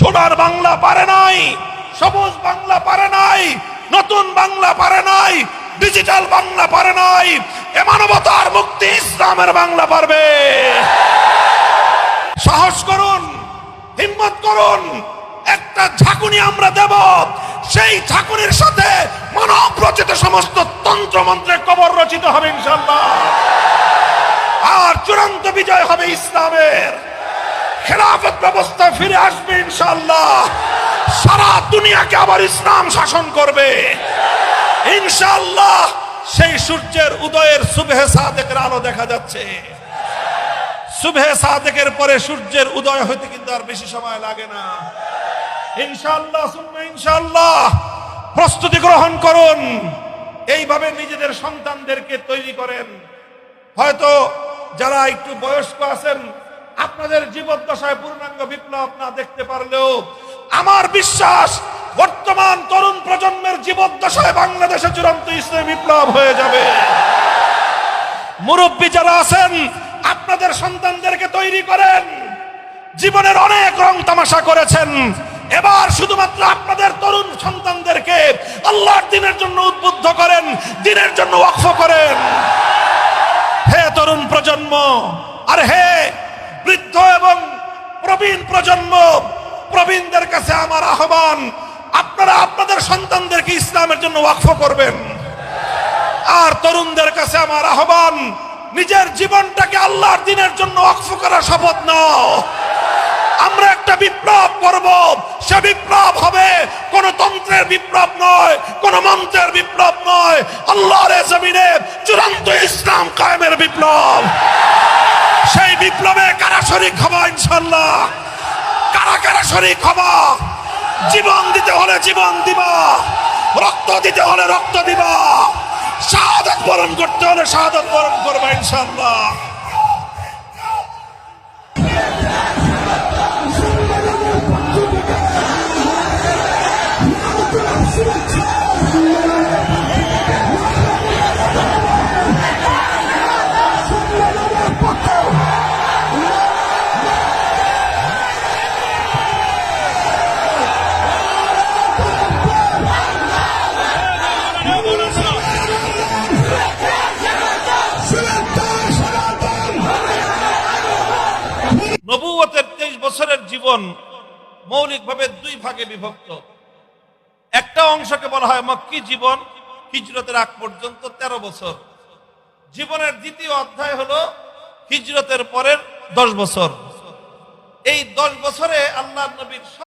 সোনার বাংলা পারে নাই, সবুজ বাংলা পারে নাই, নতুন বাংলা পারে নাই, ডিজিটাল বাংলা পারে নাই। এ মানবতার মুক্তি ইসলামের বাংলা পারবে। সাহস করুন, হিম্মত করুন, একটা ঝাঁকুনি আমরা দেব। সেই ঝাঁকুনির সাথে মানব রচিত সমস্ত তন্ত্র মন্ত্রের কবর রচিত হবে ইনশাআল্লাহ। আর চূড়ান্ত বিজয় হবে ইসলামের। খেলাফত ব্যবস্থা ফিরে আসবে ইনশাআল্লাহ। সারা দুনিয়াকে আবার ইসলাম শাসন করবে ইনশাআল্লাহ। সেই সূর্যের উদয়ের সুবহে সাদেকের আলো দেখা যাচ্ছে। সুবহে সাদেকের পরে সূর্যের উদয় হতে কিন্তু আর বেশি সময় লাগে না ইনশাআল্লাহ। সুম্মা ইনশাআল্লাহ প্রস্তুতি গ্রহণ করুন। এইভাবে নিজেদের সন্তানদেরকে তৈরি করেন। হয়তো যারা একটু বয়স্ক আছেন, আপনাদের জীবদ্দশায় পূর্ণাঙ্গ বিপ্লব না দেখতে পারলেও আমার বিশ্বাস বর্তমান তরুণ প্রজন্মের জীবদ্দশায় বাংলাদেশে চূড়ান্ত ইসলামী বিপ্লব হয়ে যাবে। মুরব্বী যারা আছেন, আপনাদের সন্তানদেরকে তৈরি করেন। জীবনের অনেক রং তামাশা করেছেন, এবার শুধুমাত্র আপনাদের তরুণ সন্তানদেরকে আল্লাহর দ্বীনের জন্য উদ্বুদ্ধ করেন, দ্বীনের জন্য ওয়াকফ করেন। হে তরুণ প্রজন্ম, আর হে বৃদ্ধ এবং প্রবীণ প্রজন্ম, প্রবীণদের কাছে আমার আহ্বান, আপনারা আপনাদের সন্তানদেরকে ইসলামের জন্য ওয়াকফ করবেন। আর তরুণদের কাছে আমার আহ্বান, নিজের জীবনটাকে আল্লাহর দ্বীনের জন্য ওয়াকফ করার শপথ নাও। আমরা একটা বিপ্লব করব, সে বিপ্লব হবে কোন তন্ত্রের বিপ্লব নয়, কোন মন্ত্রের বিপ্লব নয়, আল্লাহর জমিনে চূড়ান্ত ইসলাম কায়েমের বিপ্লব। সেই বিপ্লবে কারা শরীক হবো ইনশাআল্লাহ? কারা কারা শরীক হবো? জীবন দিতে হলে জীবন দিবা, রক্ত দিতে হলে রক্ত দিবা, শাহাদাত বরণ করতে হলে শাহাদাত বরণ করবা ইনশাআল্লাহ। নবুয়তের 23 বছরের জীবন মৌলিকভাবে দুই ভাগে বিভক্ত। একটা অংশকে বলা হয় মক্কি জীবন, হিজরতের আগ পর্যন্ত 13 বছর। জীবনের দ্বিতীয় অধ্যায় হলো হিজরতের পরের 10 বছর। এই 10 বছরে আল্লাহর নবীর